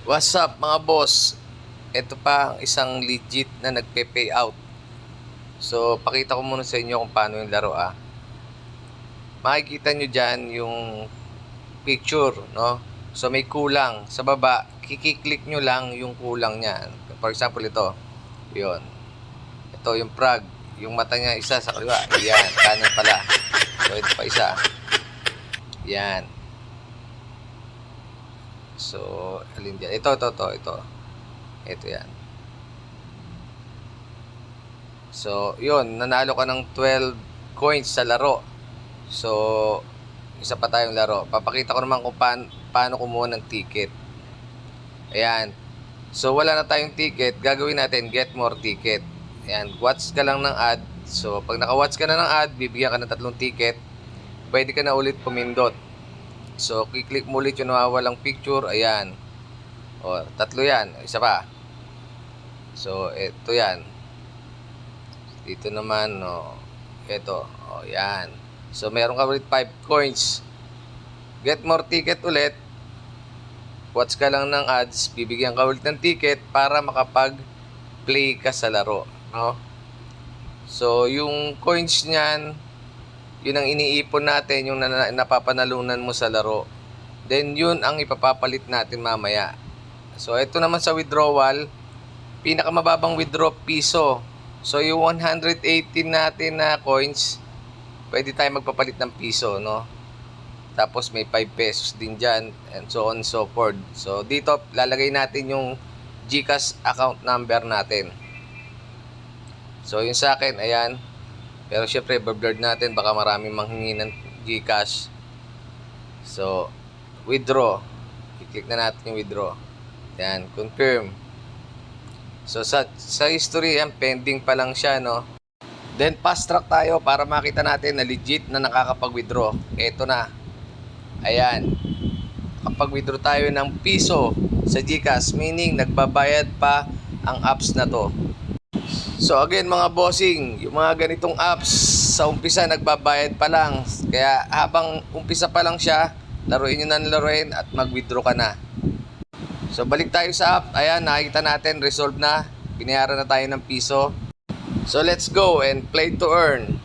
What's up mga boss? Ito pa ang isang legit na nagpe-payout. So, pakita ko muna sa inyo kung paano yung laro Makikita nyo dyan yung picture, no? So, may kulang. Sa baba, kikiklik nyo lang yung kulang niya. For example, ito. Yun. Ito yung frog. Yung mata niya isa sa kaliwa. Yan, kanan pala. So, ito pa isa. Yan. So, alin dyan? Ito. Ito yan. So, yun. Nanalo ka ng 12 coins sa laro. So, isa pa tayong laro. Papakita ko naman kung paano kumuha ng ticket. Ayan. So, wala na tayong ticket. Gagawin natin, get more ticket. Ayan. Watch ka lang ng ad. So, pag naka-watch ka na ng ad, bibigyan ka ng 3 ticket. Pwede ka na ulit pumindot. So, kiklik mo ulit yung nawawalang picture. Ayan. O, 3 yan. Isa pa. So, ito yan. Dito naman, o. Ito. O, yan. So, meron ka ulit 5 coins. Get more ticket ulit. Watch ka lang ng ads. Bibigyan ka ulit ng ticket para makapag-play ka sa laro. No? So, yung coins niyan, yun ang iniipon natin, yung napapanalunan mo sa laro. Then, yun ang ipapapalit natin mamaya. So, ito naman sa withdrawal, pinakamababang withdraw piso. So, yung 118 natin na coins, pwede tayo magpapalit ng piso, no? Tapos, may 5 pesos din dyan, and so on and so forth. So, dito, lalagay natin yung GCash account number natin. So, yung sa akin, ayan. Pero syempre, blurred natin. Baka maraming manghingi ng GCash. So, withdraw. I-click na natin yung withdraw. Yan, confirm. So, sa history, yan, pending pa lang siya, no? Then, fast track tayo para makita natin na legit na nakakapag-withdraw. Ito na. Ayan. Kapag-withdraw tayo ng piso sa GCash, meaning nagbabayad pa ang apps na to. So again mga bossing, yung mga ganitong apps sa umpisa nagbabayad pa lang. Kaya habang umpisa pa lang siya, laruin nyo na laruin at mag-withdraw ka na. So balik tayo sa app. Ayan, nakikita natin, resolve na. Binayaran na tayo ng piso. So let's go and play to earn.